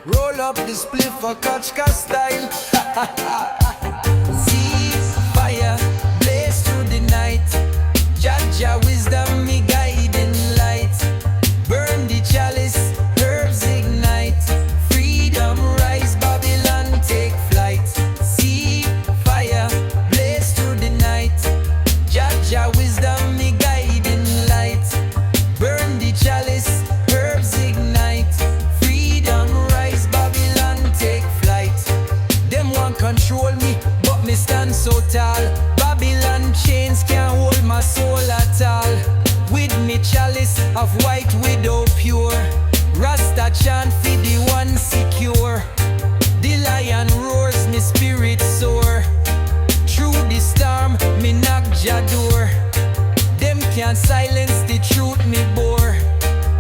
Roll up the spliff for Kachka style. See fire blaze through the night. Jaja wisdom me guiding light. Burn the chalice, herbs ignite. Freedom rise, Babylon take flight. See fire blaze through the night. Jaja wisdom me guiding light. Burn the chalice, herbs ignite. Freedom rise, Babylon take flight. Them want control me, but me stand so tall. Babylon chains can't hold my soul at all. With me chalice of white widow pure. Rasta chant for the one secure. The lion roars, me spirit soar. Through the storm, me knock ja door. Them can't silence the truth me bore.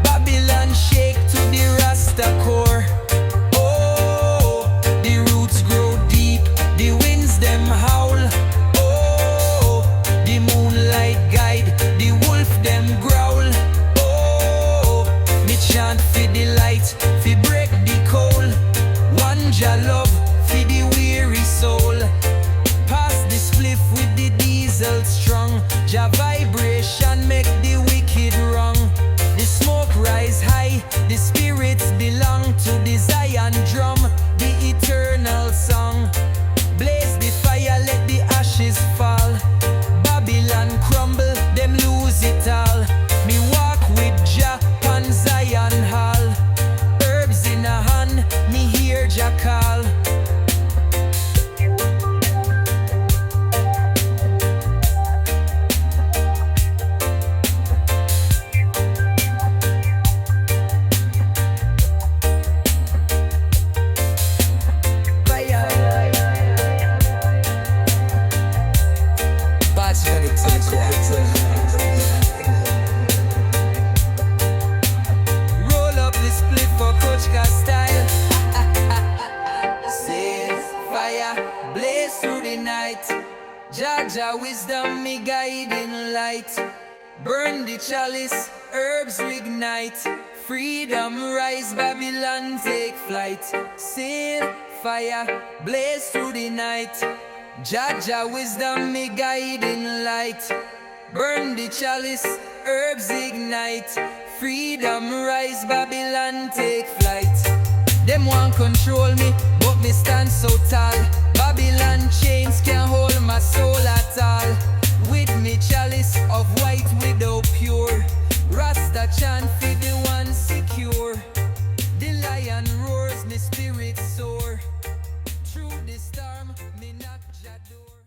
Babylon shake to the Rasta core. Oh, the roots grow deep, the winds them howl. Oh, the moonlight guide, the wolf them growl. Oh, me chant for the light, fi break the cold. One ja love for the weary soul. Pass the spliff with the diesel strong. Ja vibration make the wicked wrong. The smoke rise high, the spirits belong to the Zion drum, the eternal song. Blaze the fire, let the ashes fall. Babylon crumble, them lose it all. Me walk with Jah on Zion hall. Herbs in a hand, me hear Jah call. Roll up the split for Kochka style. Says fire blaze through the night. Jaja wisdom me guiding light. Burn the chalice, herbs ignite. Freedom rise, Babylon take flight. Sail fire blaze through the night. Jaja wisdom me guiding light. Burn the chalice, herbs ignite. Freedom rise, Babylon take flight. Them want control me, but me stand so tall. Babylon chains can't hold my soul at all. With me chalice of white widow pure. Rasta chant for the one secure. The lion roars, me spirit soar. Through the storm, me knock ja door.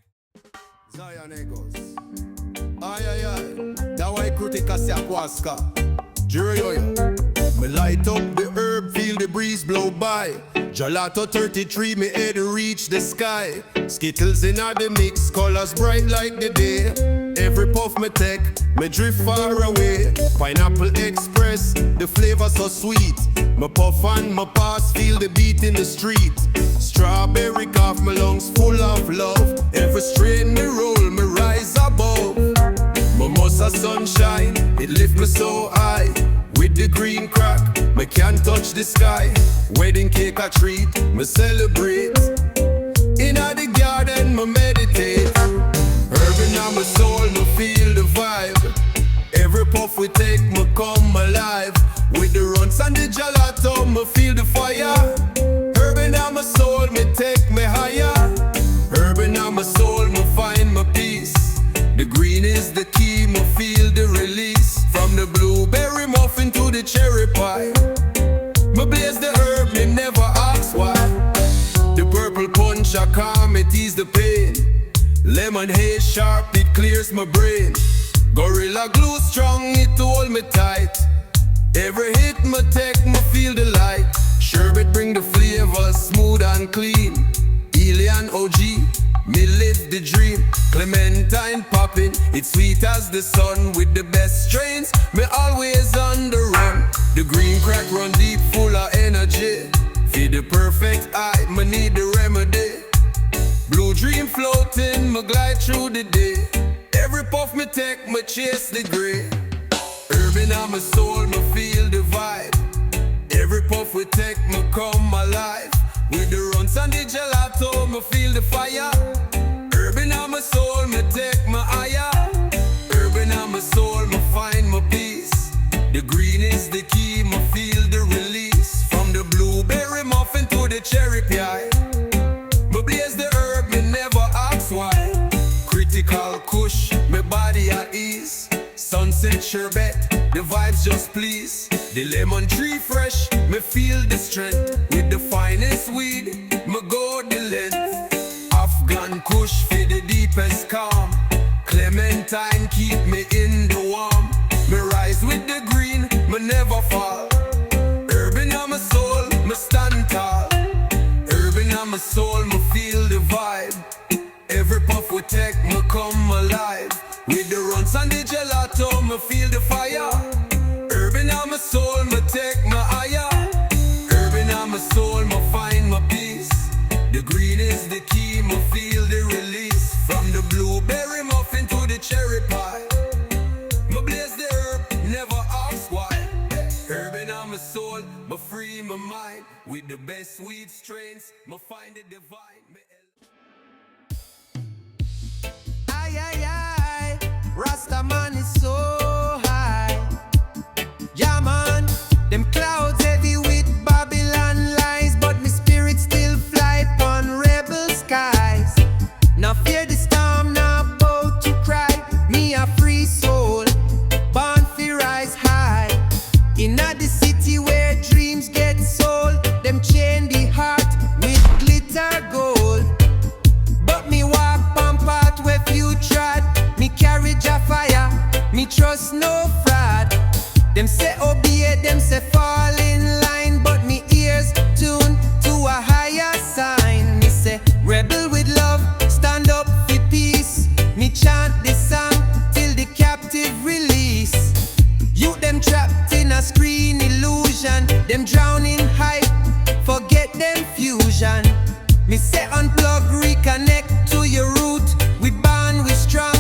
Zion Egos. Ayayay. Da why kritika si akwaska. Jiriyoyo. Me light up the herb, feel the breeze blow by. Gelato 33, me head reach the sky. Skittles in the mix, colors bright like the day. Every puff me take, me drift far away. Pineapple Express, the flavor so sweet. Me puff and me pass, feel the beat in the street. Strawberry cough, my lungs full of love. Every strain me roll, me rise above. Mimosa sunshine, it lift me so high. With the green crack, me can't touch the sky. Wedding cake a treat, me celebrate. Inna the garden, me meditate. Herb inna my soul, me feel the vibe. Every puff we take, me come alive. With the runs and the gelato, me feel the fire. Herb inna my soul, me take me higher. Herb inna my soul, me find my peace. The green is the key, me feel the release. From the blueberry muffin to the cherry pie. Me blaze the herb, me never ask why. The purple punch a calm, it ease the pain. Lemon haze sharp, it clears my brain. Gorilla glue strong, it me tight. Every hit me take, me feel the light. Sherbet bring the flavor, smooth and clean. Alien OG, me live the dream. Clementine popping, it's sweet as the sun. With the best strains, me always on the run. The green crack run deep, full of energy. Feel the perfect eye, me need the remedy. Blue dream floating, me glide through the day. Every puff me take, me chase the gray. Urban on my soul, me feel the vibe. Every puff we take, me come alive. With the runs and the gelato, me feel the fire. Urban on my soul, me take my higher. Urban on my soul, me find my peace. The green is the key, me feel the release. From the blueberry muffin to the cherry pie, me blaze the herb, me never ask why. Critical kush, me body at ease. Sunset sherbet, the vibes just please. The lemon tree fresh, me feel the strength. With the finest weed, me go the length. Afghan kush for the deepest calm. Clementine keep me in the warm. Me rise with the green, me never fall. Urban on my soul, me stand tall. Urban on my soul, me feel the vibe. Every puff we take, me come alive. With the runs and the gelato, me feel the fire. Urban on my soul, me take my higher. Urban on my soul, me find my peace. The green is the key, me feel the release. From the blueberry muffin to the cherry pie, me blaze the herb, never ask why. Urban on my soul, me free my mind. With the best weed strains, me find the divine. Ayayay, Rastaman is so high. Yeah man, them clouds heavy with Babylon lies, but my spirit still fly on rebel skies. Now fear the storm, now bow to cry. Me a free soul, born to rise high. In the city where dreams get sold, them chain the heart with glitter gold. But me walk on path where few trod. Me carriage a fire, me trust no fraud. Them say obey, them say fall in line, but me ears tune to a higher sign. Me say rebel with love, stand up for peace. Me chant this song till the captive release. You them trapped in a screen illusion, them drown in hype, forget them fusion. Me say unplug, reconnect to your root. We bond, we strong,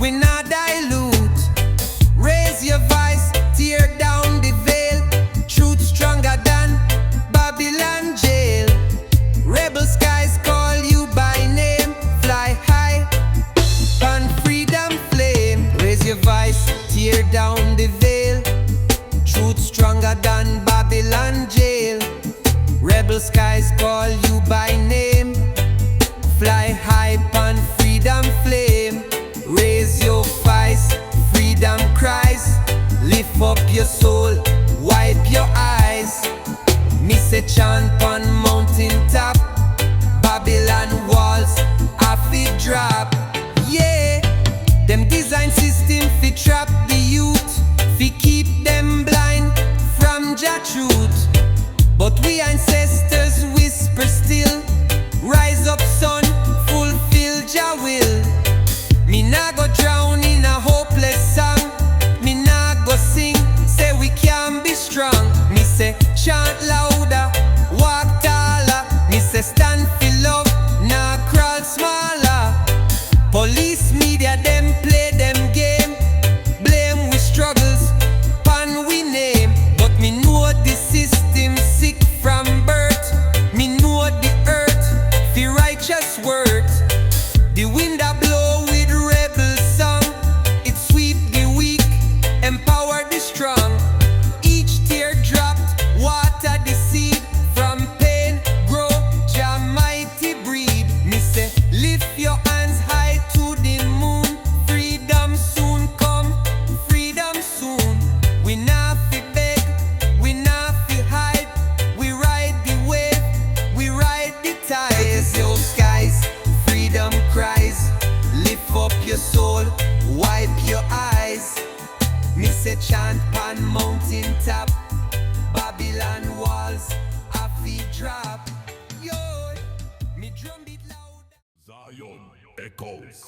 we not dilute. Raise your voice, tear down the veil. Truth stronger than Babylon jail. Rebel skies call you by name. Fly high on freedom flame. Raise your voice, tear down the veil. Truth stronger than Babylon jail. Rebel skies call you by name. Fly high on freedom flame. Raise your voice, freedom cries. Lift up your soul, wipe your eyes. Me say chant on mountain top. Babylon walls, I fi drop. Yeah, them design system fi trap the youth, fi keep them blind from Jah truth. But we ancestors whisper still. Rise up son, fulfill Jah will. Me nah go drown in a hopeless song. Me nah go sing, say we can be strong. Me say chant louder, walk taller. Me say stand for love, nah crawl smaller. Police media them play them game. Blame we struggles, say chant pan mountain top. Babylon walls, a feet drop. Yo, me drum beat loud. Zion echoes.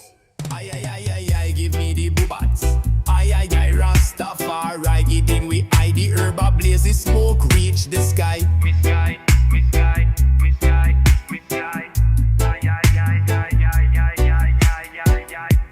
Ayayay, give me the boobats. Ayayay Rastafari, giving we eye the herb ablaze, the smoke reach the sky. Me sky, me sky, me sky, me sky.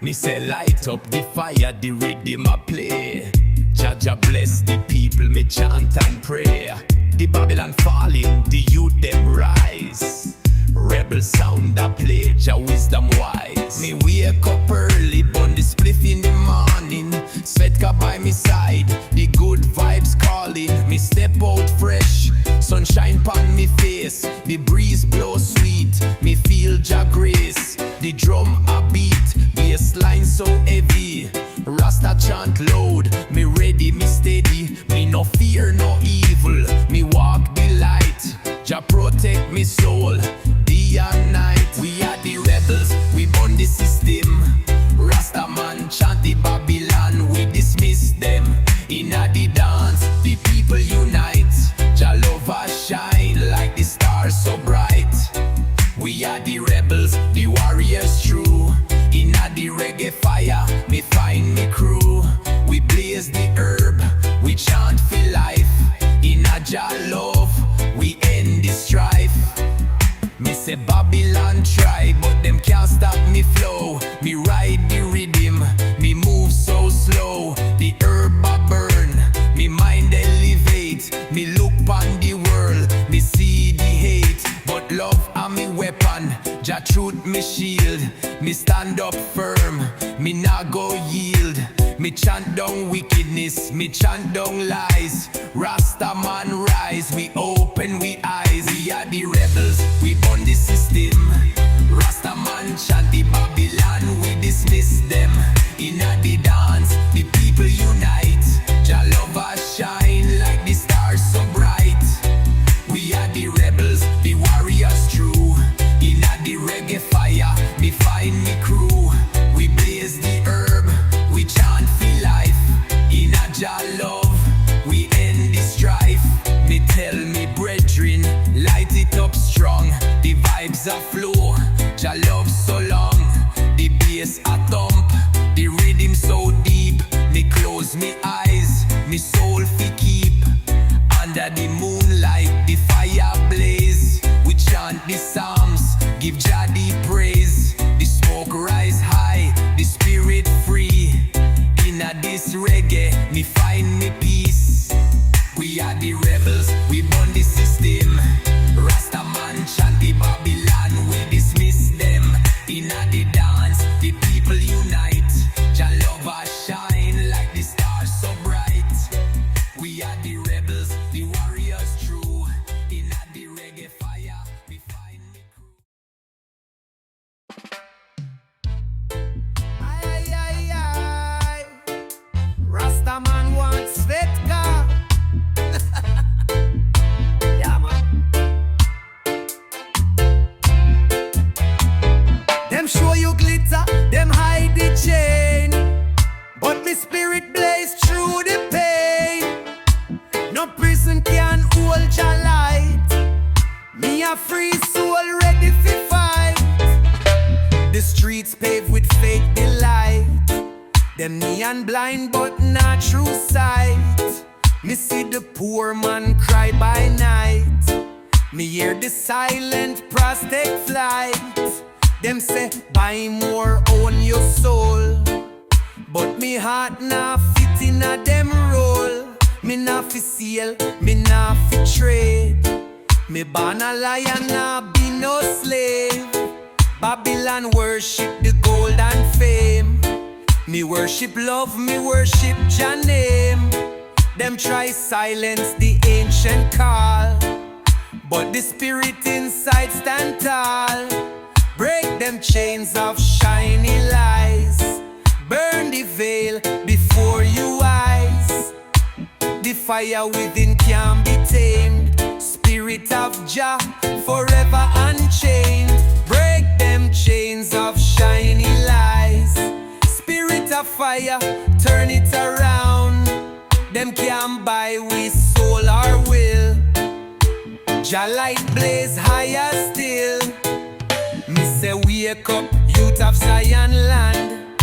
Me say light up the fire, the rhythm I play. Jaja bless the people, me chant and pray. The Babylon falling, the youth them rise. Rebel sound I play, Jah wisdom wise. Me wake up early, burn the spliff in the morning. Svetka by me side, the good vibes calling. Me step out fresh, sunshine pon me face. The breeze blow sweet, me feel Jah grace. The drum a beat, bassline so heavy. Rasta chant loud, me ready, me steady. Me no fear, no evil, me walk the light. Jah protect me soul, day and night. We are the rebels, we burn the system. Rastaman chant the Babylon, we dismiss them. Inna the dance, the people unite. Jah love us shine like the stars so bright. We are the rebels, the warriors true. Inna the reggae fire, me find me crew. We blaze the herb, we chant for life. Inna Jah love, we end the strife. Me say Babylon try, but them can't stop me flow. Me ride the rhythm, me move so slow. The herb a burn, me mind elevate. Me look on the world, me see the hate. But love a me weapon, Jah truth me shield. Me stand up firm, me nah go yield. Me chant down wickedness, me chant down lies. Rasta man rise, we open we eyes. We are the rebels, we burn the system. Rasta man chant the Babylon, we dismiss them. Inna the dance, the people unite. Jah love us shine like the stars so bright. We are the rebels, the warriors true. Inna the reggae fire, me find me crew. We blaze the herb, we chant for life. Inna Jah love, we end the strife. Me tell me brethren, light it up strong. The vibes are flow, Jah love so long. The bass a thump, the rhythm so deep. Me close me eyes, me soul fi keep. Under the moonlight, the fire blaze. We chant the psalms, give Jah the praise. The smoke rise high, the spirit free. Inna this reggae, me find me peace. We are the rebels, we burn the system. Rastaman chant the Babylon, we dismiss them. Inna the dance, the people unite. Jah love us shine like the stars so bright. We are the rebels, the warriors true. Inna the reggae fire, we find the crew. Ayayay, Rastaman wants Svetka. Yeah, man. Them show you glitter, them hide the chain. But me spirit blaze through the pain. No prison can hold your light. Me a free soul ready to fight. The streets paved with fake delight. Them neon blind but not true sight. Me see the poor man cry by night. Me hear the silent prospect flight. Them say buy more, own your soul. But me heart nah fit in a them role. Me nah fi seal, me nah fi trade. Me born a lion, nah be no slave. Babylon worship the gold and fame. Me worship love, me worship Jah name. Them try silence the ancient call, but the spirit inside stand tall. Break them chains of shiny lies. Burn the veil before you eyes. The fire within can be tamed. Spirit of Jah forever unchained. Break them chains of shiny lies. Spirit of fire, turn it around. Jah light blaze higher still. Me say wake up, youth of Zion land.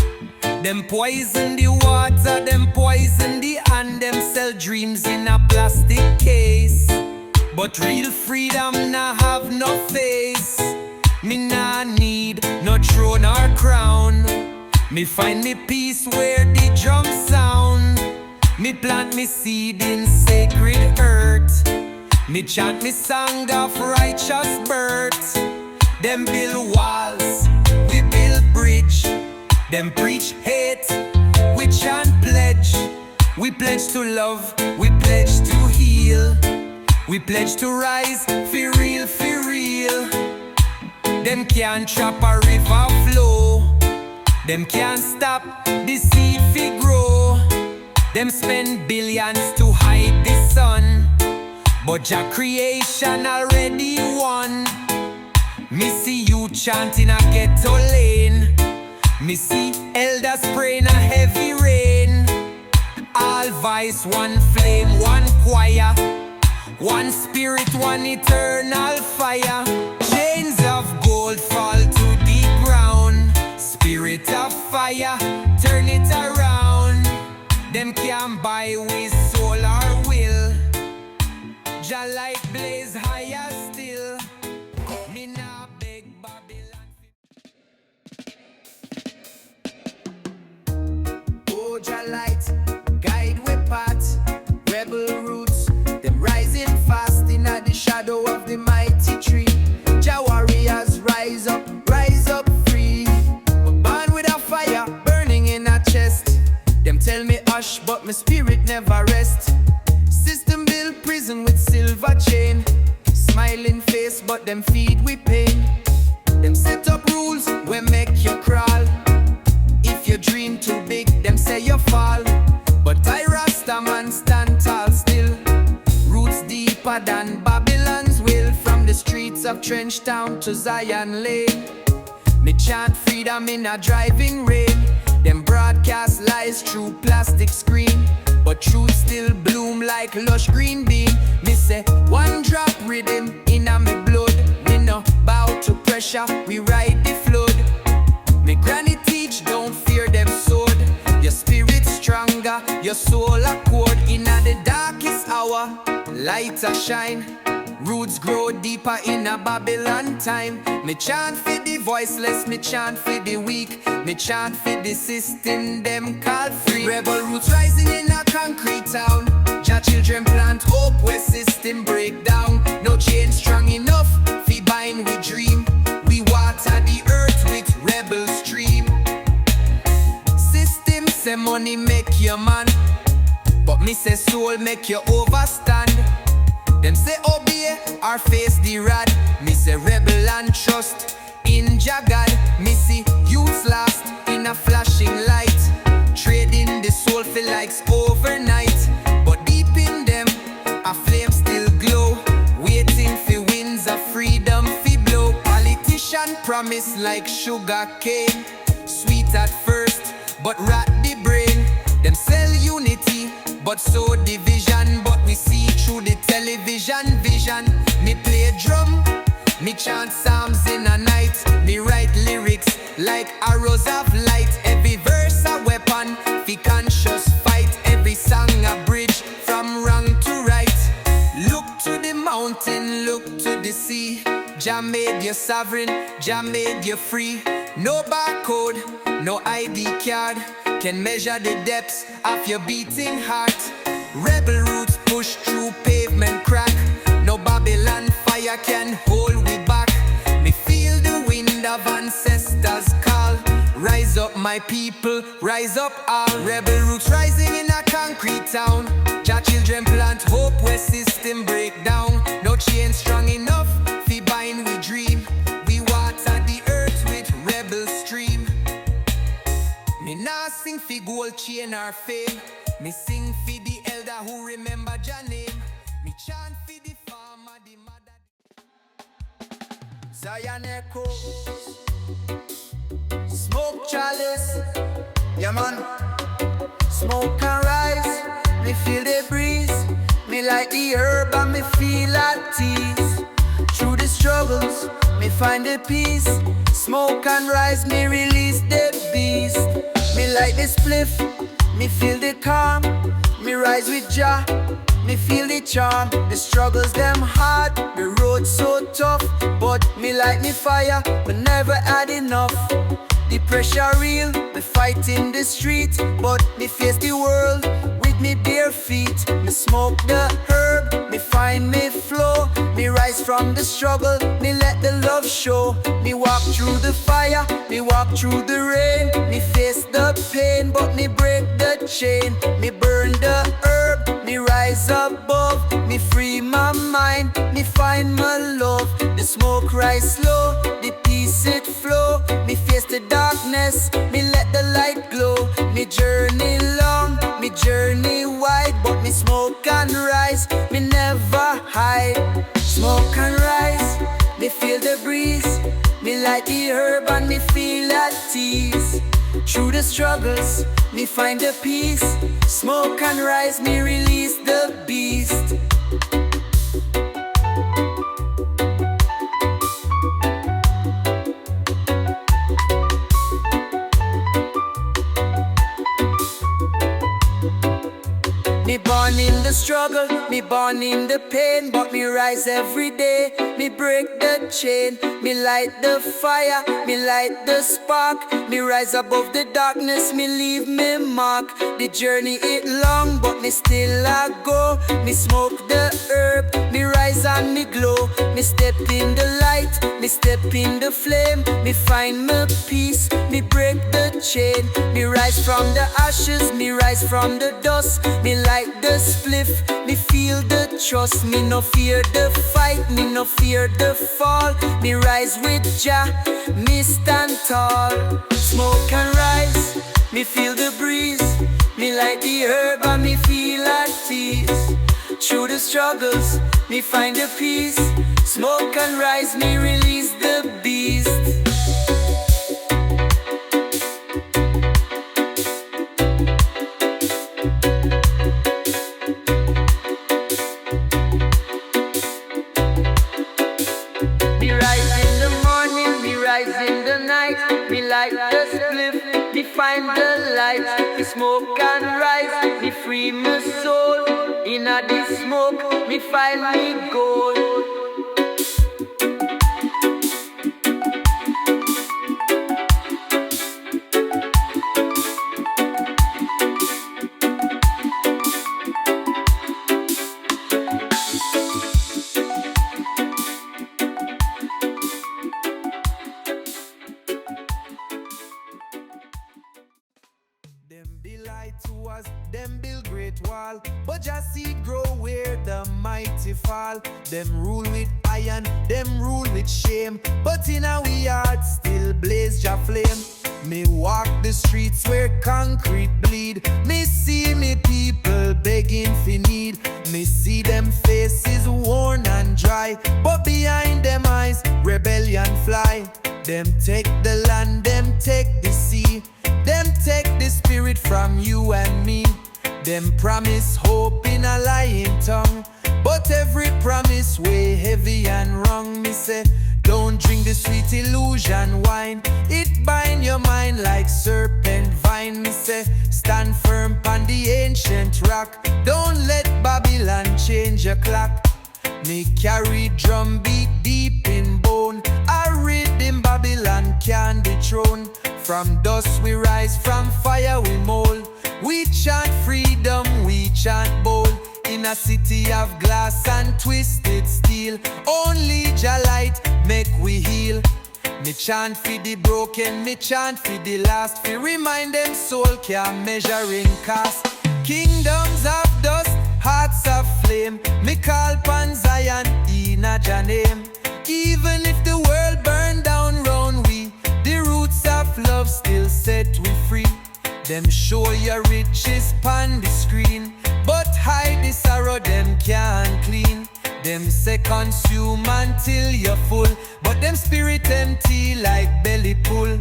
Them poison the water, them poison the hand. Them sell dreams in a plastic case, but real freedom nah have no face. Me nah need no throne or crown. Me find me peace where the drum sound. Me plant me seed in sacred earth. Me chant me song of righteous birth. Them build walls, we build bridge. Them preach hate, we chant pledge. We pledge to love, we pledge to heal. We pledge to rise, for real, for real. Them can't trap a river flow. Them can't stop the seed fi grow. Them spend billions to hide the sun, but Jah creation already won. Me see you chanting a ghetto lane. Me see elders praying a heavy rain. All voice, one flame, one choir. One spirit, one eternal fire. Chains of gold fall to the ground. Spirit of fire, turn it around. Them can't buy with soul or will. Jah light blaze higher still. Me nah beg Babylon. Oh, Jah light, guide we path. Rebel roots, them rising fast in the shadow of the mighty tree. Jah warriors rise up free. Born with a fire burning in a chest. Them tell me hush, but my spirit never rest. System build prison with silver chain. Smiling face, but them feed with pain. Them set up rules we make you crawl. If you dream too big, them say you fall. But I Rastaman stand tall still. Roots deeper than Babylon's will. From the streets of Trench Town to Zion Lane. Me chant freedom in a driving rain. Them broadcast lies through plastic screen, but truth still bloom like lush green bean. Me say one drop rhythm in a me blood. We no bow to pressure, we ride the flood. Me granny teach, don't fear them sword. Your spirit stronger, your soul accord. In the darkest hour, light a shine. Roots grow deeper in a Babylon time. Me chant for the voiceless, me chant for the weak. Me chant for the system, them called free. Rebel roots rising in a concrete town. Jah children plant hope where system break down. No chain strong enough, fi bind we dream. We water the earth with rebel stream. System say money make you man, but me say soul make you overstand. Them say obey or face the rod. Me say rebel and trust in Jah God. Me see youths lost in a flashing light, trading the soul for likes overnight. But deep in them, a flame still glow, waiting for winds of freedom fi blow. Politician promise like sugar cane, sweet at first, but rot the brain. Them sell unity, but sow division. But we see through the television vision. Me play drum, me chant psalms in a night. Me write lyrics like arrows of light. Every verse a weapon, fi conscious fight. Every song a bridge from wrong to right. Look to the mountain, look to the sea. Jah made you sovereign, Jah made you free. No barcode, no ID card can measure the depths of your beating heart. Rebel roots push through pavement crack. No Babylon fire can hold we back. Me feel the wind of ancestors call. Rise up my people, rise up all. Rebel roots rising in a concrete town. Jah children plant hope where system break down. No chain strong enough, fi bind we dream. We water the earth with rebel stream. Me nah sing fi gold chain or fame. Me sing fi the elder who remember Jah name. Me chant fi the farmer, the mother. Zion echoes, smoke chalice, yeah man. Smoke and rise, me feel the breeze. Me like the herb and me feel at ease. struggles, me find the peace. Smoke and rise, me release the beast. Me light the spliff, me feel the calm. Me rise with Jah, me feel the charm. The struggles them hard, the road so tough, but me light me fire, but never had enough. The pressure real, me fight in the street, but me face the world with me bare feet. Me smoke the herb, me find me flow. Me rise from the struggle, me let the love show. Me walk through the fire, me walk through the rain. Me face the pain, but me break the chain. Me burn the herb, me rise above. Me free my mind, me find my love. The smoke rise slow, the peace it flow. Me face the darkness, me let the light glow. Me journey long, me journey wide, but me smoke and rise, me never hide. Smoke and rise, me feel the breeze. Me light the herb and me feel at ease. Through the struggles, me find the peace. Smoke and rise, me release the beast. Me born in the struggle, me born in the pain, but me rise every day. Me break the chain, me light the fire, me light the spark. Me rise above the darkness, me leave me mark. The journey it long, but me still a go. Me smoke the herb, me rise and me glow. Me step in the light, me step in the flame. Me find my peace, me break the chain. Me rise from the ashes, me rise from the dust. Me light the spliff, me feel the trust. Me no fear the fight, me no fear the fall. Me rise with Jah, me stand tall. Smoke and rise, me feel the breeze. Me light the herb and me feel at ease. Through the struggles, me find the peace. Smoke and rise, me release the beast. Me rise in the morning, me rise in the night. Me light the spliff, me find the light. Me smoke and rise, me free my soul. Inna the smoke, me find me gold. Them be light to us, them build great wall, but just see grow where the mighty fall. Them rule with iron, them rule with shame, but in our heart still blaze Jah flame. Me walk the streets where concrete bleed. Me see me people begging for need. Me see them faces worn and dry, but behind them eyes rebellion fly. Them take the land, them take the sea. Them take the spirit from you and me. Them promise hope in a lying tongue, but every promise way heavy and wrong. Me say, don't drink the sweet illusion wine. It bind your mind like serpent vine. Me say, stand firm on the ancient rock. Don't let Babylon change your clock. Me carry drum beat deep in bone. A rhythm Babylon can dethrone. From dust we rise, from fire we mold. We chant freedom, we chant bold. In a city of glass and twisted steel, only Jah light make we heal. Me chant for the broken, me chant for the last. Fi remind them soul can't measure in cost. Kingdoms of dust, hearts of flame. Me call upon Zion in a Jah name. Even if the world burn down round we, the roots of love still set we free. Them show your riches pon the screen, but hide the sorrow them can't clean. Them say consume until you're full, but them spirit empty like belly full.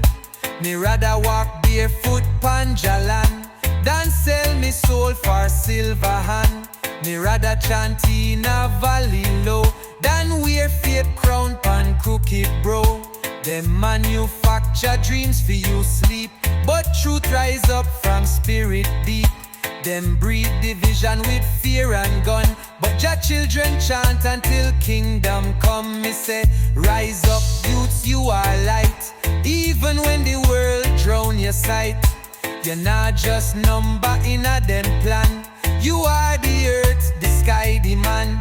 Me rather walk barefoot pon Jah land than sell me soul for silver hand. Me rather chant in a valley low than wear fake crown pan crooked bro. Them manufacture dreams for you sleep, but truth rise up from spirit deep. Them breed division with fear and gun, but your children chant until kingdom come. Me say, rise up youths, you are light. Even when the world drown your sight, you're not just number in a them plan. You are the earth, the sky, the man.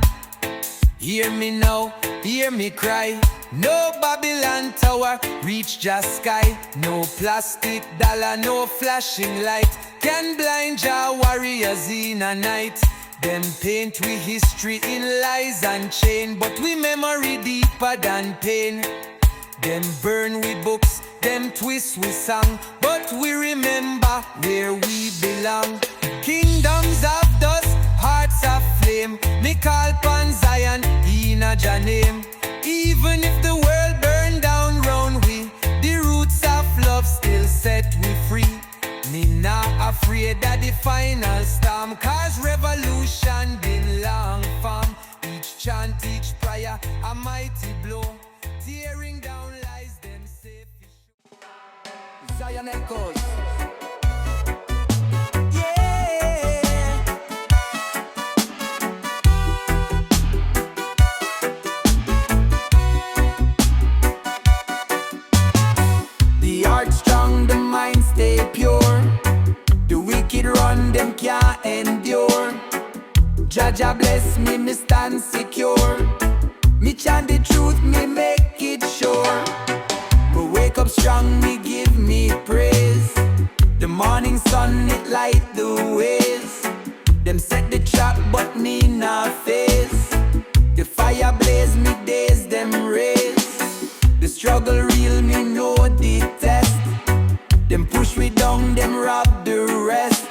Hear me now, hear me cry. No Babylon tower, reach just sky. No plastic dollar, no flashing light can blind your warriors in a night. Them paint we history in lies and chain, but we memory deeper than pain. Them burn we books, them twist we song, but we remember where we belong. Kingdoms of dust, hearts of flame. Me call pan Zion in a Jah name. Even if the world burn down round we, the roots of love still set we free. Me not afraid of the final storm, cause revolution been long form. Each chant, each prayer, a mighty blow, tearing down lies, them safe. Zion echoes. Them can't endure. Jah bless me, me stand secure. Me chant the truth, me make it sure. Me wake up strong, me give me praise. The morning sun, it light the ways. Them set the trap, but me not face. The fire blaze, me days, them raise. The struggle real, me know the test. Them push me down, them rob the rest.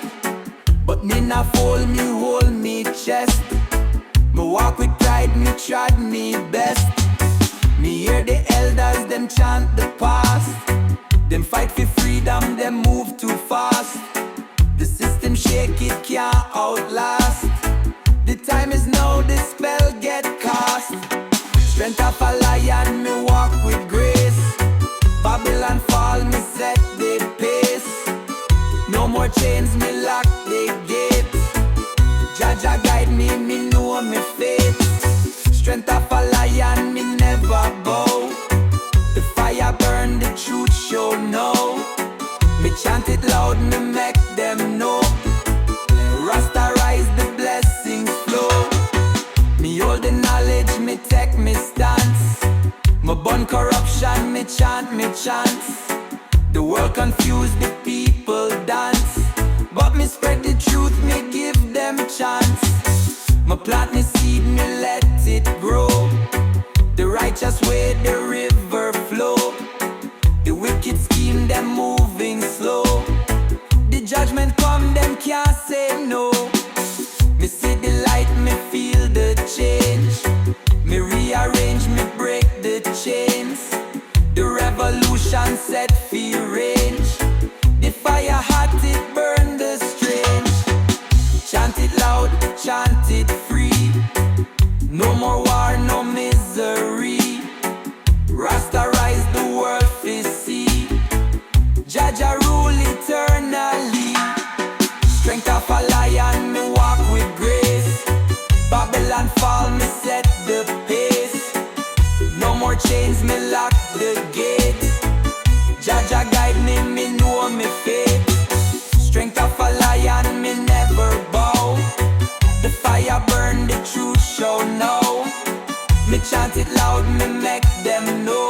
But me not fold, me hold me chest. Me walk with pride, me tried me best. Me hear the elders, them chant the past. Them fight for freedom, them move too fast. The system shake, it can't outlast. The time is now, the spell get cast. Strength of a lion, me walk with grace. Babylon fall, me set the pace. No more chains, me lock the gate. Jah guide me, me know me fate. Strength of a lion, me never bow. The fire burn, the truth show no. Me chant it loud, me make them know. Rasta rise, the blessings flow. Me hold the knowledge, me take me stance. Me burn corruption, me chant me chants. The world confused, the people dance. But me spread the truth, me give them chance. Me plant me seed, me let it grow. The righteous way, the river flow. The wicked scheme, them moving slow. The judgment come, them can't say no. Me see the light, me feel the change. Me rearrange, me break the chains. The revolution set free range. The fire hot, it burn the strange. Chant it loud, chant it free. No more war, no misery. Rasta rise, the world fi see. Jah rule eternally. Strength of a lion, me walk with grace. Babylon fall, me set the pace. No more chains, me lock the gate. Jah guide me, me know me fate. Strength of a lion, me never bow. The fire burn, the truth show now. Me chant it loud, me make them know.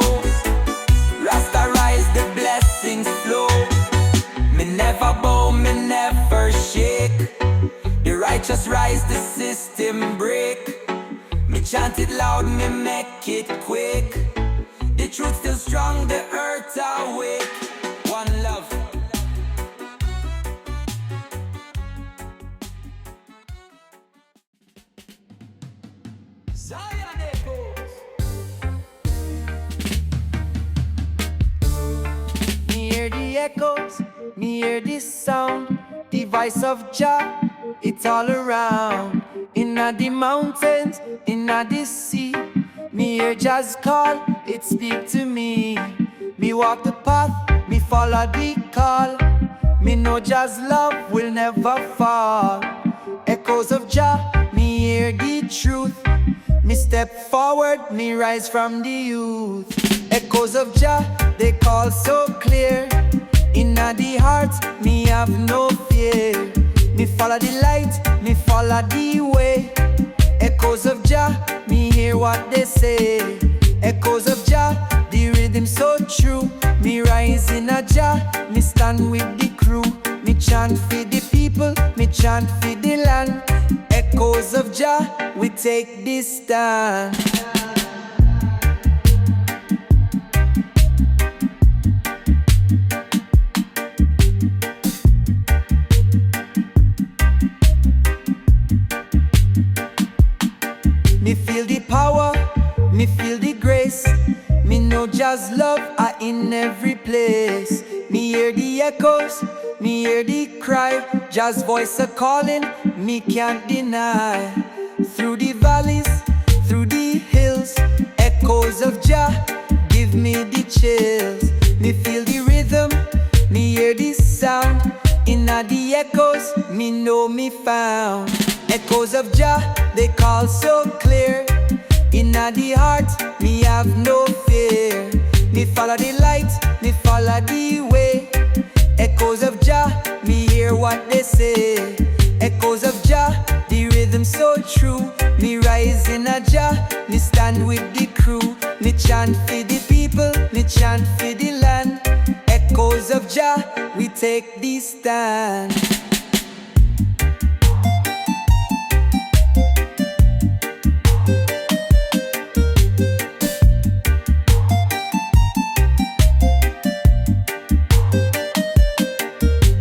Rasta rise, the blessings flow. Me never bow, me never shake. The righteous rise, the system break. Me chant it loud, me make it quick. The truth still strong, the earth awake. One love. Zion echoes. Me hear the echoes, me hear this sound. The voice of Jah, it's all around. Inna the mountains, inna the sea. Me hear Jah's call, it speak to me. Me walk the path, me follow the call. Me know Jah's love will never fall. Echoes of Jah, me hear the truth. Me step forward, me rise from the youth. Echoes of Jah, they call so clear. Inna the heart, me have no fear. Me follow the light, me follow the way. Echoes of Jah, me hear what they say. Echoes of Jah, the rhythm so true. Me rise in a Jah, me stand with the crew. Me chant for the people, me chant for the land. Echoes of Jah, we take this stand. Me feel the power, me feel the grace. Me know Jah's love are in every place. Me hear the echoes, me hear the cry. Jah's voice a calling, me can't deny. Through the valleys, through the hills, echoes of Jah give me the chills. Me feel the rhythm, me hear the sound. Inna the echoes, me know me found. Echoes of Jah, they call so clear. Inna the heart, me have no fear. Me follow the light, me follow the way. Echoes of Jah, me hear what they say. Echoes of Jah, the rhythm so true. Me rise in a Jah, me stand with the crew. Me chant for the people, me chant for the land. Echoes of Jah, we take the stand.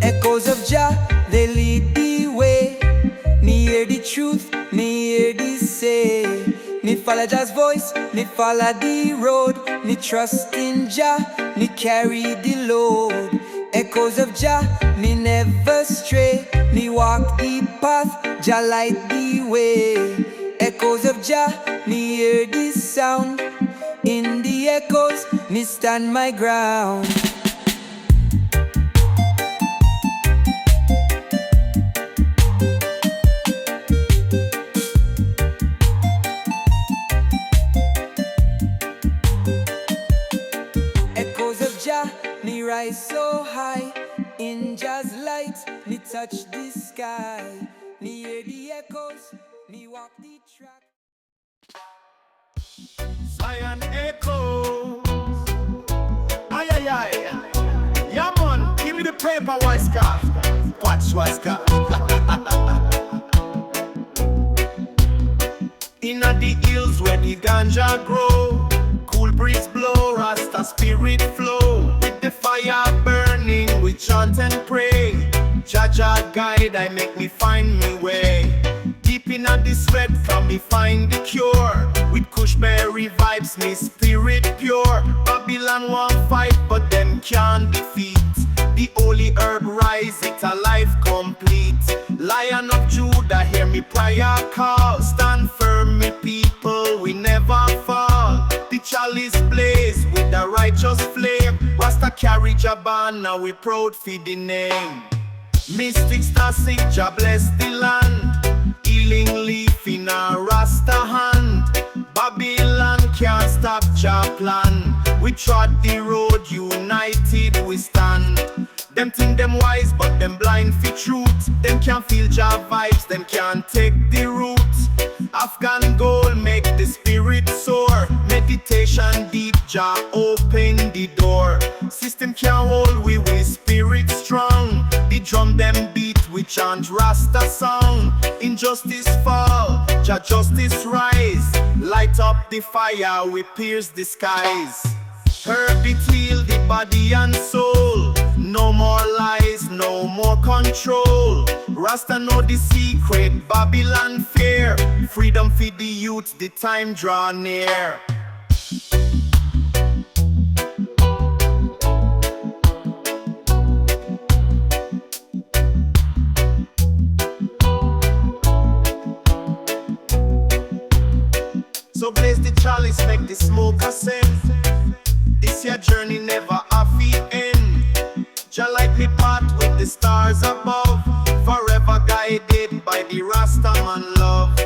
Echoes of Jah, they lead the way. Me hear the truth, me hear the say. Me follow Jah's voice, me follow the road. Me trust in Jah, me carry the load. Echoes of Jah, me never stray. Me walk the path, Jah light the way. Echoes of Jah, me hear the sound. In the echoes, me stand my ground. Echoes of Jah, me rise so high. In Jah's light, me touch the sky. Me hear the echoes, me walk the track. Zion echoes. Ayayay. Yeah, man, give me the paper, Wiska. Watch, Wiska. Inna the hills where the ganja grow, cool breeze blow, Rasta spirit flow. With the fire burning, we chant and pray. Jah guide, I make me find me way. Deep inna the sweat, from me find the cure. With Kushberry vibes, me spirit pure. Babylon want fight, but them can't defeat. The holy herb rise, it a life complete. Lion of Judah, hear me prayer call. Stand firm, me people, we never fall. The chalice blaze with the righteous flame. Rasta carry Jaban, now we proud for the name. Mystic star sing, Jah bless the land. Healing leaf in a Rasta hand. Babylon can't stop Jah plan. We trod the road, united we stand. Them think them wise, but them blind for truth. Them can't feel Jah vibes, them can't take the root. Afghan gold make the spirit soar. Meditation deep, Jah open the door. System can't hold we spirit strong. The drum them beat, we chant Rasta song. Injustice fall, Jah justice rise. Light up the fire, we pierce the skies. Herb it heal the body and soul. No more lies, no more control. Rasta know the secret, Babylon fear. Freedom for the youth, the time draw near. So blaze the chalice, make the smoke ascend. This your journey never a feel end. Jah light me path with the stars above, forever guided by the Rastaman love.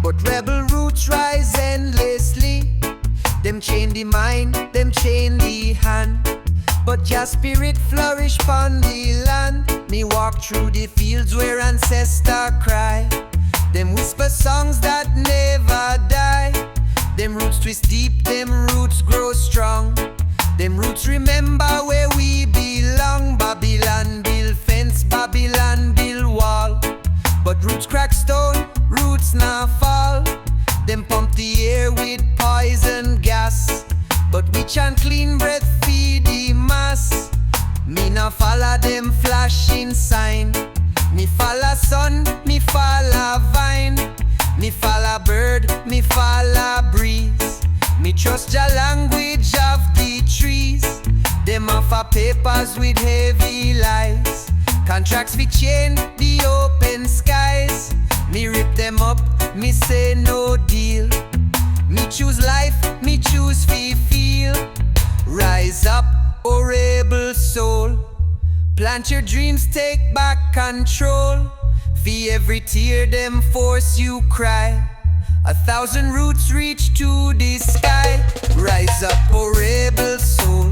But rebel roots rise endlessly. Them chain the mind, them chain the hand, but your spirit flourish pon the land. Me walk through the fields where ancestors cry. Them whisper songs that never die. Them roots twist deep, them roots grow strong. Them roots remember where we belong. Babylon build fence, Babylon build wall, but roots crack stone, roots not fall. Them pump the air with poison gas, but we chant clean breath feed the mass. Me not follow them flashing sign. Me follow sun, me follow vine. Me follow bird, me follow breeze. Me trust the language of the trees. Them offer papers with heavy lies. Contracts we chain the open skies. Me rip them up, me say no deal. Me choose life, me choose feel. Rise up, oh rebel soul. Plant your dreams, take back control. For every tear them force you cry, 1,000 roots reach to the sky. Rise up, oh rebel soul.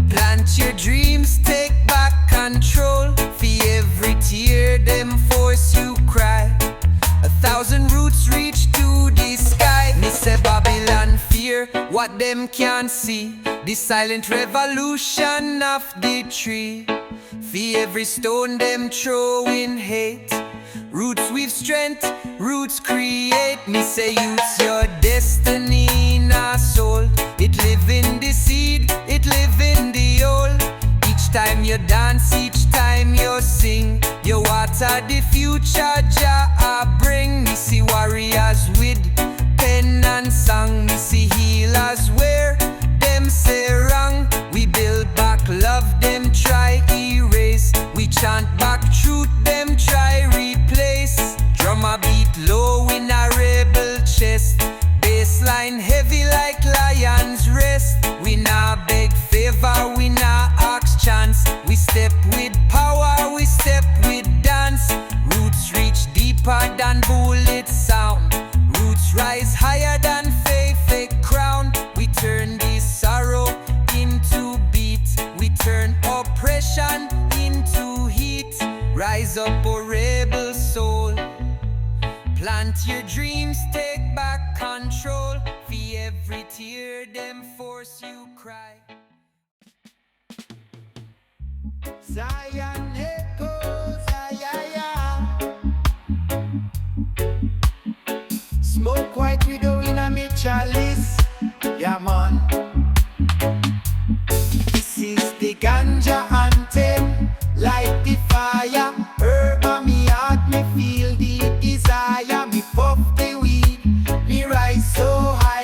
Plant your dreams, take back control. For every tear them force you cry, 1,000 roots reach to the sky. Me say Babylon fear what them can't see, the silent revolution of the tree. For every stone them throwing hate, roots weave strength, roots create. Me say use your destiny in our soul. It live in the seed, it live in the old. Each time you dance, each time you sing, you water the future Jah bring. Me see warriors with pen and song. Me see healers where them say wrong. We build back love, them try erase. We chant back truth, them try replace. Drummer beat low in a rebel chest, bassline heavy like lions rest. We not beg favor, we not ask chance. We step with power, we step with dance. Roots reach deeper than bullet sound. Roots rise higher than faith crown. We turn this sorrow into beat. We turn oppression into heat. Rise up, oh rebel soul. Plant your dreams, take back control. For every tear them force you cry. Zion echoes, ayayay. Smoke white widow in a me chalice. Yeah man. This is the Ganja Anthem. Light the fire. Herb on me heart, me feel the desire. Me puff the weed, me rise so high.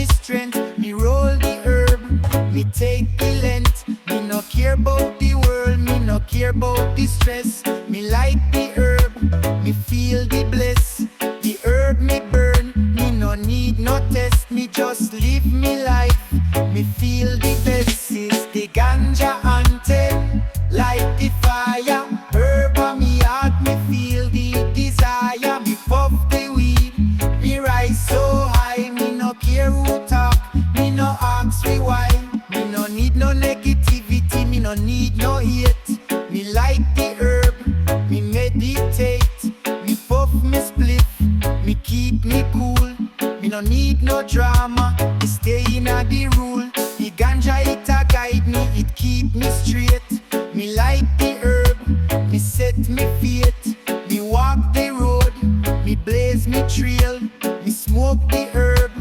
me strength. Me roll the herb, me take the length. Me no care about the world, me no care about the stress. Me like the herb, me feel the bliss. The herb me burn, me no need no test. Me just live me life, me feel the best. Is the Ganja Anthem, light the fire. Herb on me heart, me feel the desire. Me puff the weed, me rise so high. Me no care who talk, me no ask me why. Me no need no negativity, me no need no hate. Me like the herb, me meditate. Me puff me spliff, me keep me cool. Me no need no drama, me stay in a the rule. The ganja it a guide me, it keep me straight. Me like the herb, me set me fate. Me walk the road, me blaze me trail. Me smoke the herb,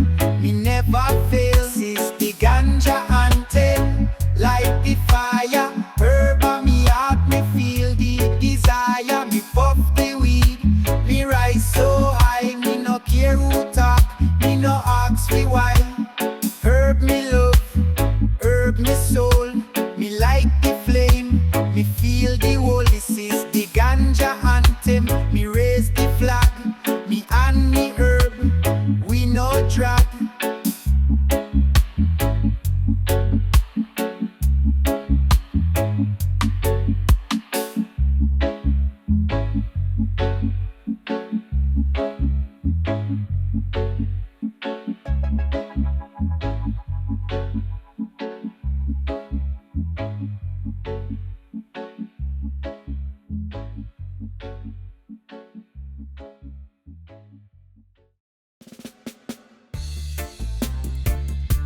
me never fail. This is the Ganja Anthem, light the fire. Herb on me heart, me feel the desire. Me puff the weed, me rise so high. Me no care who talk, me no ask me why. Herb me love, herb me soul. Me like the flame, me feel the whole. This is the Ganja Anthem. Me raise the flag, me and me herb, we no drag.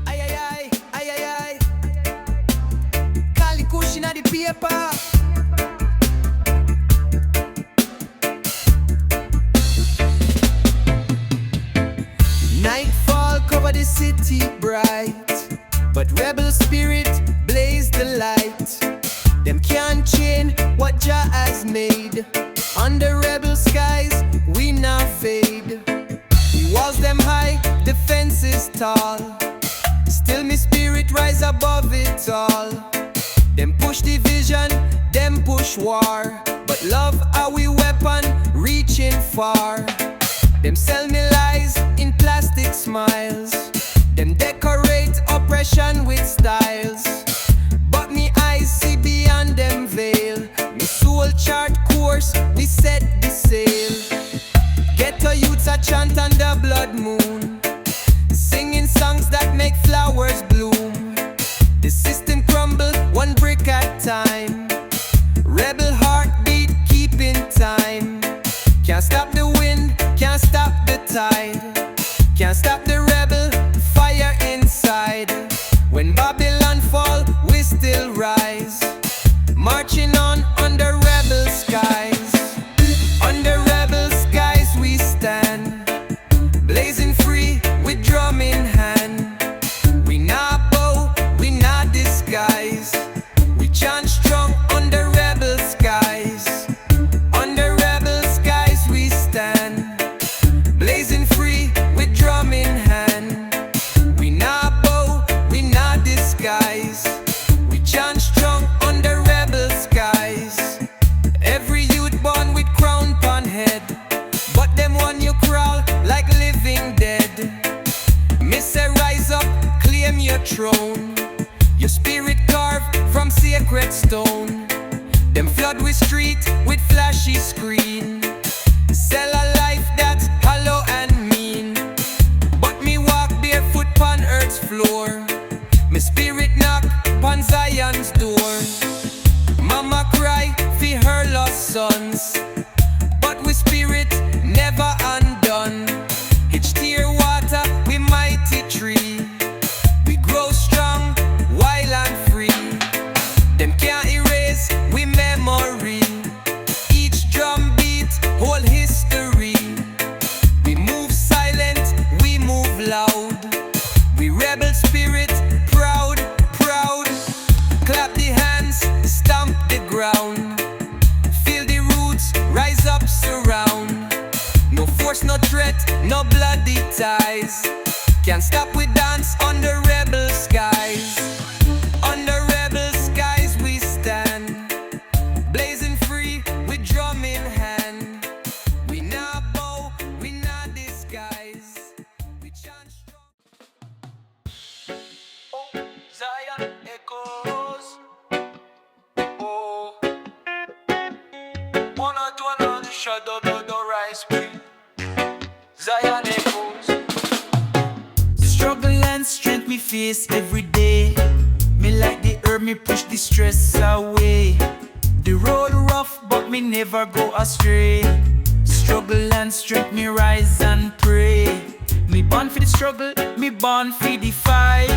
Ayayay, ayayay. Kali Kush inna the paper. Nightfall cover the city bright, but rebel spirit blaze the light. Them can't change what Jah has made. Under rebel skies we now fade. The walls them high, the fences tall. Still me spirit rise above it all. Them push division, them push war, but love our weapon reaching far. Them sell me lies in plastic smiles. Them decorate oppression with styles, but me eyes see beyond them veil. Me soul chart course, we set the sail. Ghetto youths a chant under blood moon, singing songs that make flowers bloom. The system crumble one brick at time. Rebel heartbeat keeping time. Can't stop the wind, can't stop the tide. Can't stop the rebel fire inside. When Babylon fall, we still rise. Marching on under rebel skies. Under rebel skies we stand, blazing free with drum in hand. We not bow, we not disguise. We chant strong under rebel skies. Under rebel skies we stand, blazing free with drum in hand. We not bow, we not disguise. We chant strong under rebel skies. Every youth born with crown pon head, but them one you crawl like living dead. Me say rise up, claim your throne. Your spirit carved from sacred stone. Them flood with street with flashy screen. Sell a life that's hollow and mean, but me walk barefoot pon earth's floor. Me spirit knock pon Zion's door. Mama cry for her lost sons, but we spirit never undone. Each tear water we mighty tree. We grow strong, wild and free. Them can't erase we memory. Each drum beat whole history. We move silent, we move loud. We rebel spirit, proud, proud. Clap the hands, stomp the ground. Feel the roots rise up, surround. No force, no threat, no bloody ties. Can't stop we dance under rebel skies. Under rebel skies we stand, blazing free with drum in hand. We not bow, we not disguise. We chant strong. Oh, Zion echoes. Oh, one or two another shadow, the rise breathe. Zion echoes. Struggle and strength me face every day. Me like the herb, me push the stress away. The road rough, but me never go astray. Struggle and strength, me rise and pray. Me born for the struggle, me born for the fight.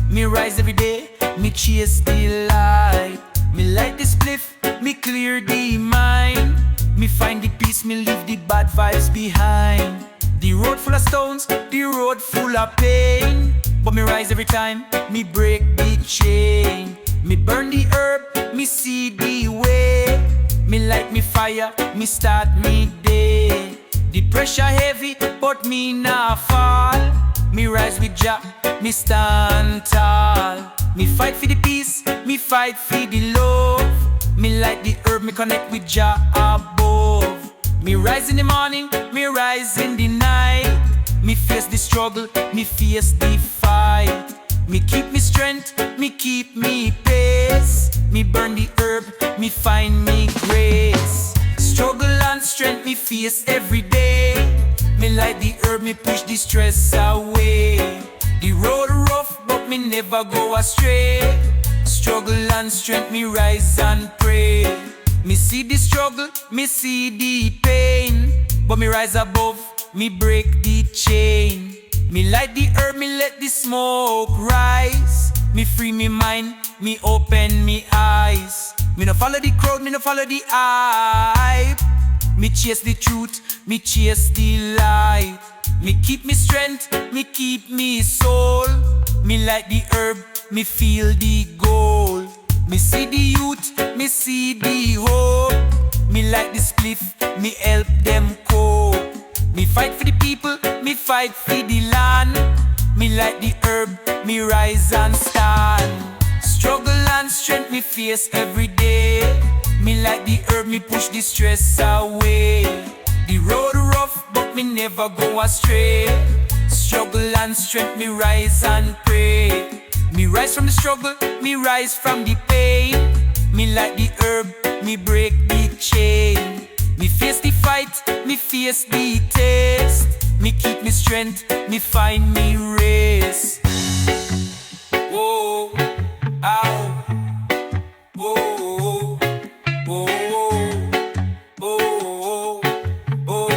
Me rise every day, me chase the light. Me light the spliff, me clear the mind. Me find the peace, me leave the bad vibes behind. The road full of stones, the road full of pain. But me rise every time, me break the chain. Me burn the herb, me see the way. Me light me fire, me start me day. The pressure heavy, but me not fall. Me rise with Jah, me stand tall. Me fight for the peace, me fight for the love. Me light the herb, me connect with Jah above. Me rise in the morning, me rise in the night. Me face the struggle, me face the fight. Me keep me strength, me keep me pace. Me burn the herb, me find me grace. Struggle and strength me face every day. Me light the herb, me push the stress away. The road rough, but me never go astray. Struggle and strength, me rise and pray. Me see the struggle, me see the pain. But me rise above, me break the chain. Me light the herb, me let the smoke rise. Me free me mind, me open me eyes. Me no follow the crowd, me no follow the hype. Me chase the truth, me chase the light. Me keep me strength, me keep me soul. Me light the herb, me feel the goal. Me see the youth, me see the hope. Me like the spliff, me help them cope. Me fight for the people, me fight for the land. Me like the herb, me rise and stand. Struggle and strength me face every day. Me like the herb, me push the stress away. The road rough, but me never go astray. Struggle and strength, me rise and pray. Me rise from the struggle, me rise from the pain. Me like the herb, me break the chain. Me face the fight, me face the taste. Me keep me strength, me find me race. Whoa, ow. Whoa, whoa, whoa, whoa, whoa, whoa.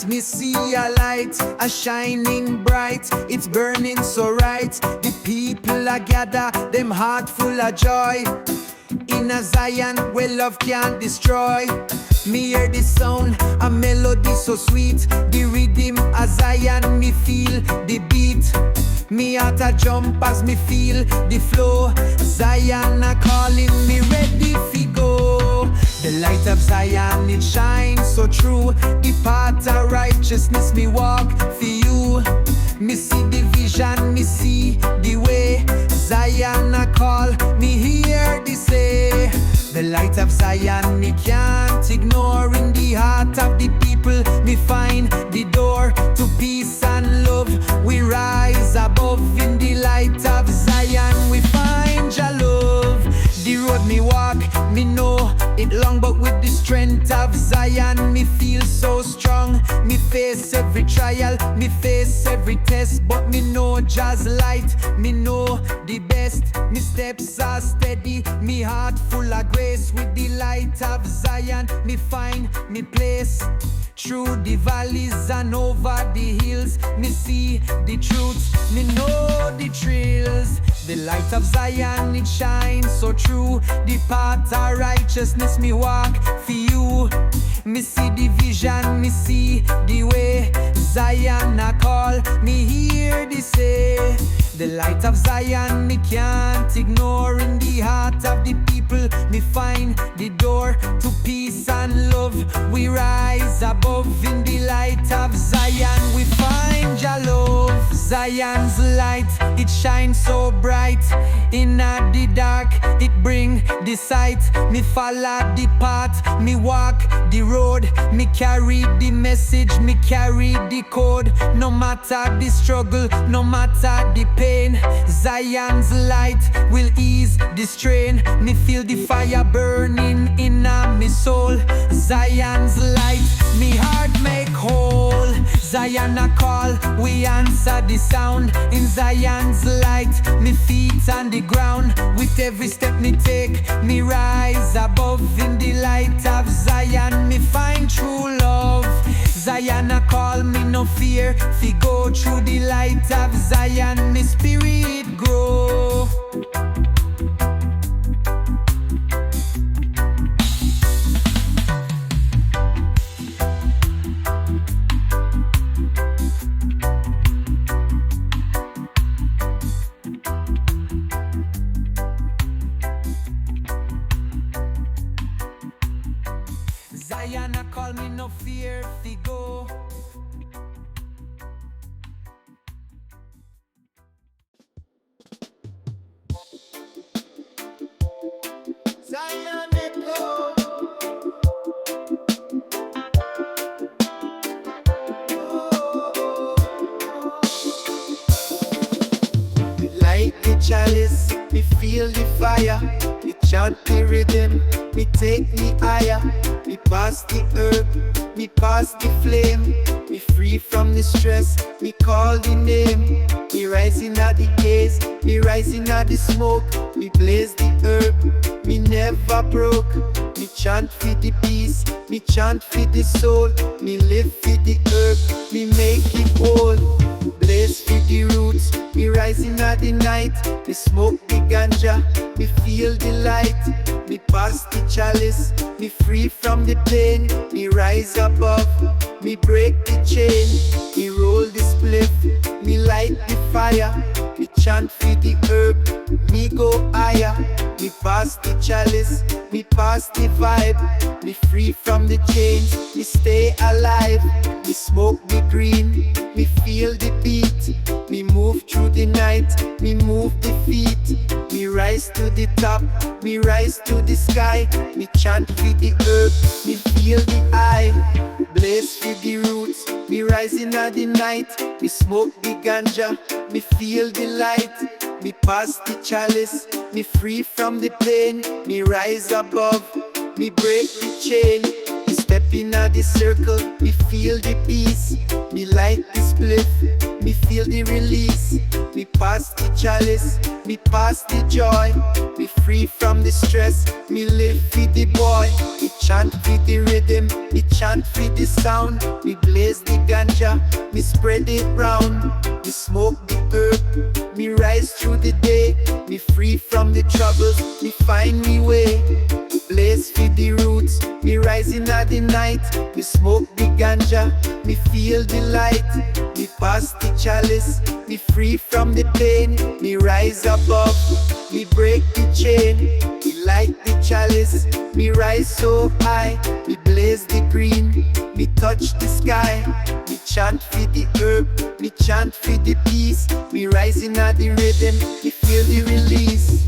Me see a light, a shining bright. It's burning so right. The people are gather, them heart full of joy. In a Zion where love can't destroy. Me hear the sound, a melody so sweet. The rhythm a Zion, me feel the beat. Me heart a jump as me feel the flow. Zion a calling me ready fi go. The light of Zion, it shines so true. The path of righteousness me walk for you. Me see the vision, me see the way. Zion a call, me hear the say. The light of Zion, me can't ignore. In the heart of the people, me find the door to peace and love. We rise above. In the light of Zion, we find your love. The road me walk, me know it long, but with this strength of Zion, me feel so strong. Me face every trial, me face every test, but me know Jah's light, me know the best. Me steps are steady, me heart full of grace. With the light of Zion, me find me place. Through the valleys and over the hills, me see the truth, me know the thrills. The light of Zion, it shines so true. The path of righteousness, me walk for you. Me see the vision, me see the way. Zion I call, me hear the say. The light of Zion, me can't ignore. In the heart of the people, me find the door to peace and love. We rise above. In the light of Zion, we find Jah love. Zion's light, it shines so bright. In the dark, it bring the sight. Me follow the path, me walk the road. Me carry the message, me carry the code. No matter the struggle, no matter the pain, Zion's light will ease the strain. Me feel the fire burning in my soul. Zion's light, me heart make whole. Zion I call, we answer the sound. In Zion's light, me feet on the ground. With every step me take, me rise above. In the light of Zion, me find true love. Zion I call, me no fear. Fi go through the light of Zion, me spirit grow. Zion I call, me no fear. Fi go. Zion it go. Light the chalice, me feel the fire. Me chant the rhythm, me take me higher. Me pass the herb, me pass the flame. Me free from the stress, me call the name. Me rising at the haze, me rising at the smoke. Me blaze the herb, me never broke. Me chant for the peace, me chant for the soul. Me live for the herb, me make it whole. Blaze for the roots, me rising at the night. Me smoke the ganja, me feel the light. Me pass the chalice, me free from the pain. Me rise above, me break the chain. Me roll the spliff, me light the fire. Me chant for the herb, me go higher. Me pass the chalice, me pass the vibe. Me free from the chains, me stay alive. Me smoke the green, me feel the beat. Me move through the night, me move the feet. Me rise to the top, me rise to the sky. Me chant for the herb, me feel the eye. Blaze for the roots, me rising at the night. Me smoke the ganja, me feel the light. Me pass the chalice, me free from the pain. Me rise above, me break the chain. Me step in at the circle, me feel the peace. Me light the spliff, me feel the release. Me pass the chalice, me pass the joy. Me free from the stress, me live for the boy. Me chant for the rhythm, me chant for the sound. Me blaze the ganja, me spread it round. Me smoke the herb, me rise through the day. Me free from the troubles, me find me way. Blaze for the roots, me rising at the night. Me smoke the ganja, me feel the light. Me pass the chalice, me free from the pain. Me rise above, me break the chain. Me light the chalice, me rise so high. Me blaze the green, me touch the sky. Me chant for the herb, me chant for the peace. Me rising at the rhythm, me feel the release.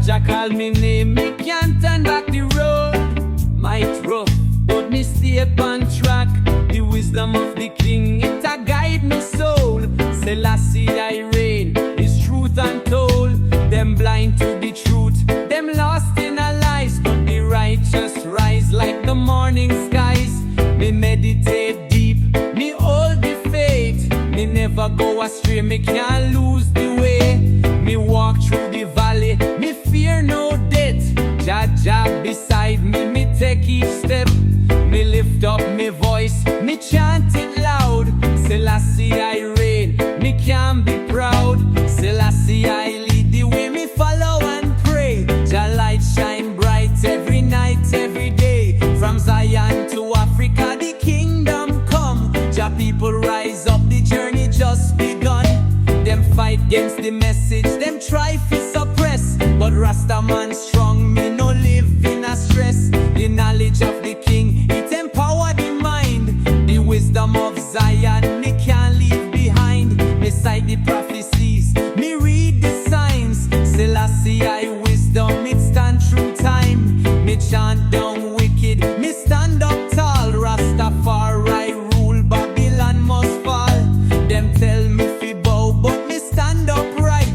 Jaja call me name, me can't turn back the road. Might rough, but me stay on track. The wisdom of the king, it a guide me soul. Selassie I reign, is truth untold. Them blind to the truth, them lost in a lies. But the righteous rise like the morning skies. Me meditate deep, me hold the faith. Me never go astray, me can't lose the way. Me walk through the valley, me fear no death. Jaja beside me, me take each step. Me lift up me voice, me chant it loud. Selassie I reign, me can be proud. Selassie I lead the way, me follow and pray. Jah light shine bright every night, every day. From Zion to Africa, the kingdom come. Jah people rise up, the journey just begun. Them fight against the message, them try to suppress. But Rastaman strong, me no live in a stress. The knowledge of the king, it empower the mind. The wisdom of Zion, me can't leave behind. Me cite the prophecies, me read the signs. Selassie I wisdom, it stand through time. Me chant down wicked, me stand up tall. Rastafari rule, Babylon must fall. Them tell me fi bow, but me stand upright.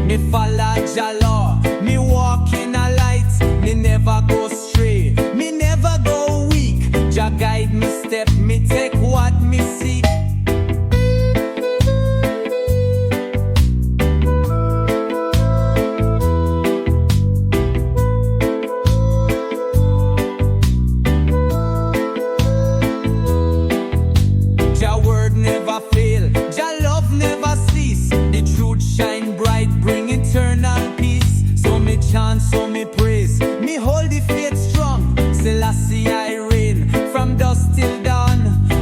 Me follow Jah law, me walk in a light. Me never go stray, me never go weak. Jah guide me step, me take what me seek. Jah word never fail, Jah love never cease. The truth shine bright, bring eternal peace. So me chant, so me praise, me hold the faith strong. Selassie I reign, from dusk till dawn.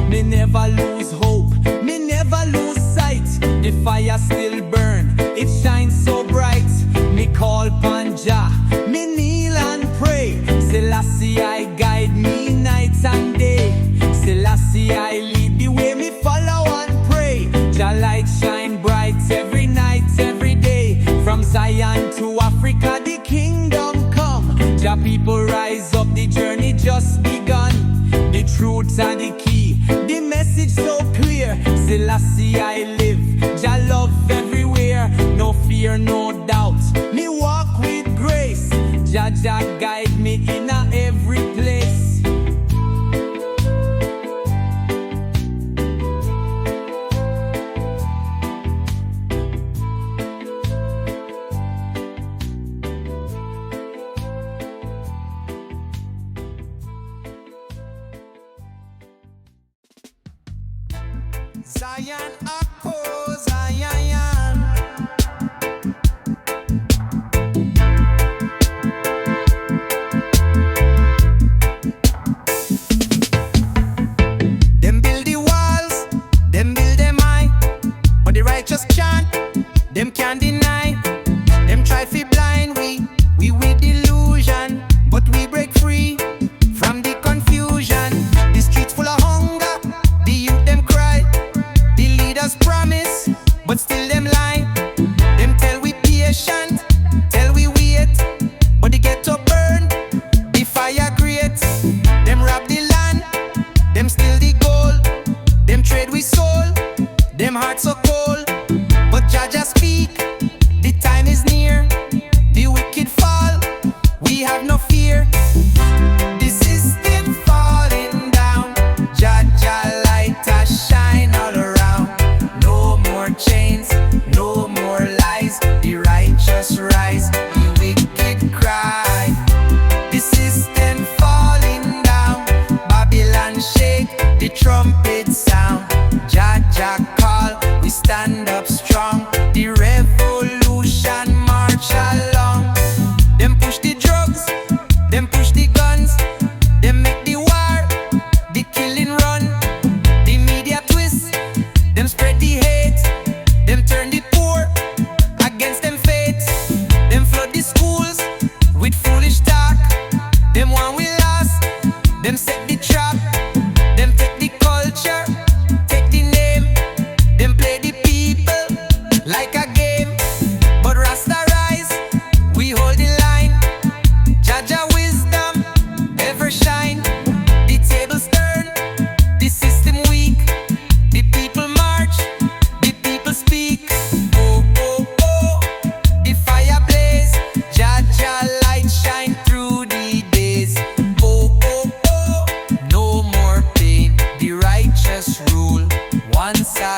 Me never lose hope, me never lose sight. The fire still burn, it shines so bright. Me call upon Jah, me kneel and pray. Selassie I guide me night and day. Selassie I lead the way, me follow and pray. Jah light shine bright every night, every day. From Zion to Africa, the kingdom come. Jah people rise up, the journey just begun. The truth and the key, the message so clear. Selassie I live, Jah love everywhere. No fear, no doubt, me walk with grace. Jah guide me in every place. Zion Akko, Zion. Them build the walls, them build them high. But the righteous chant, them can't deny. Them try to blind we with illusion. But we break free from the confusion. The streets full of hunger, the youth them cry. The leaders promise, but still them lie. Them tell we patient, tell we wait. But the ghetto burn, the fire creates. Them rob the land, them steal the gold. Them trade with soul, them hearts so cold. But Jaja speak, the time is near. The wicked fall, we have no fear. The system falling down. Jaja light a shine all around. No more chains, no more lies. The righteous rise, the wicked cry. The system falling down. Babylon shake, the trumpet sound. Jaja call, we stand up.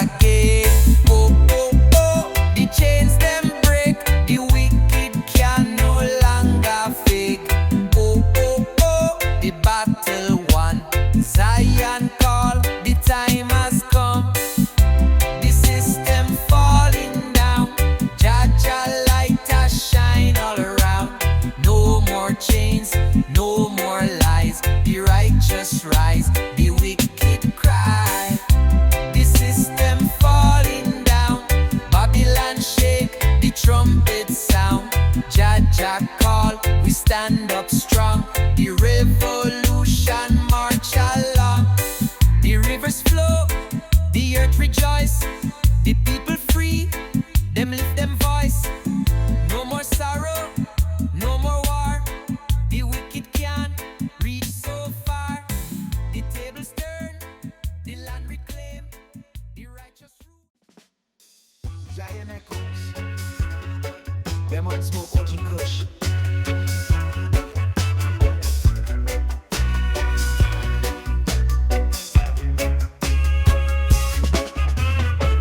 again. Oh, oh, oh, the chains them break, the wicked can no longer fake. Oh, oh, oh, the battle won, Zion call, the time has come. The system falling down, Jaja light has shine all around. No more chains, no more lies, the righteous rise, the wicked cry. The system falling down, Babylon shake, the trumpet sound. Jaja call, we stand up strong, the revolution march along. The rivers flow, the earth rejoice, the people free, them lift them voice. No more sorrow, no more war, the wicked can't reach so far. The tables turn, the land reclaimed, the righteous rule. Zion echoes. Them on smoke watching kush.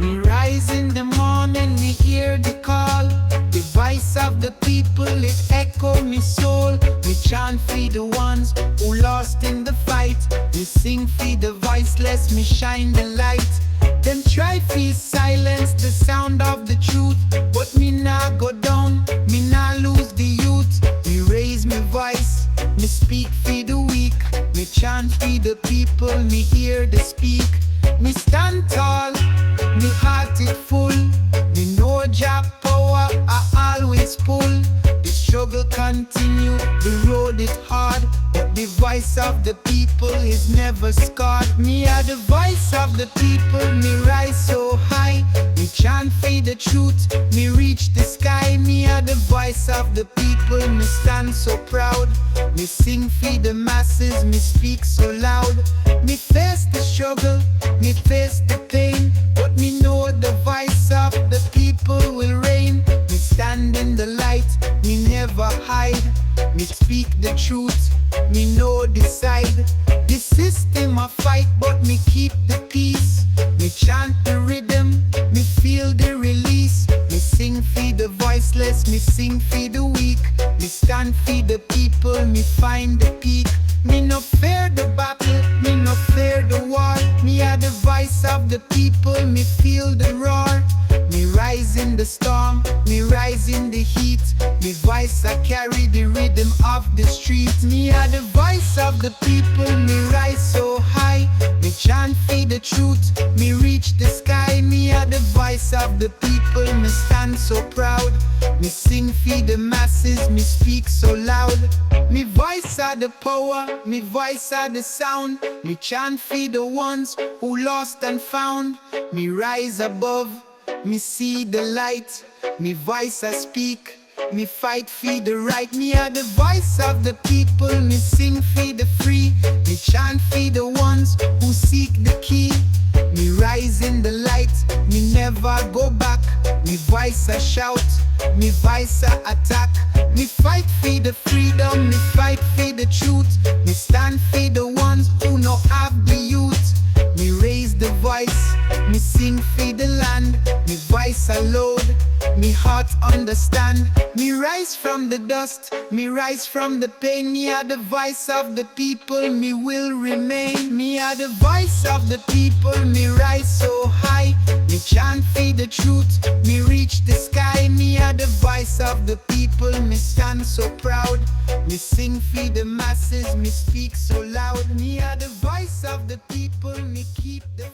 We rise in the morning, we hear the call. The voice of the people, it echo me soul. We chant for the ones who lost in the fight. We sing for the voiceless, me shine the light. Them try to silence the sound of the truth, but me nah go down, me nah lose the youth. Me raise my voice, me speak for the weak. Me chant for the people, me hear the speak. Me stand tall, me heart it full. Me know Jah power, I always pull. The struggle continue, the road is hard, but the voice of the people is never scarred. Me are the voice of the people, me rise so high. Me chant for the truth, me reach the sky. Me are the voice of the people, me stand so proud. Me sing for the masses, me speak so loud. Me face the struggle, me face the pain, but me know the voice of the people will reign. Me stand in the light, me never hide. Me speak the truth, me know the side. The system I fight, but me keep the peace. Me chant the rhythm, me feel the release. Me sing for the voiceless, me sing for the weak. Me stand for the people, me find the peak. Me no fear the battle, me no fear the war. Me are the voice of the people, me feel the roar. Me rise in the storm, me rise in the heat. Me voice I carry the rhythm of the street. Me are the voice of the people, me rise so high. Me chant for the truth, me reach the sky. Me are the voice of the people, me stand so proud. Me sing for the masses, me speak so loud. Me voice are the power, me voice are the sound. Me chant for the ones who lost and found. Me rise above, me see the light. Me voice I speak, me fight for the right. Me are the voice of the people, me sing for the free. Me chant for the ones who seek the key. Me rise in the light, me never go back. Me voice I shout, me voice I attack. Me fight for the freedom, me fight for the truth. Me stand for the ones who know have the youth. Me raise the voice, me sing for the land. Me voice I load, me heart understand. Me rise from the dust, me rise from the pain. Me are the voice of the people, me will remain. Me are the voice of the people, me rise so high. Me chant for the truth, me reach the sky. Me are the voice of the people, me stand so proud. Me sing for the masses, me speak so loud. Me are the voice of the people, me keep the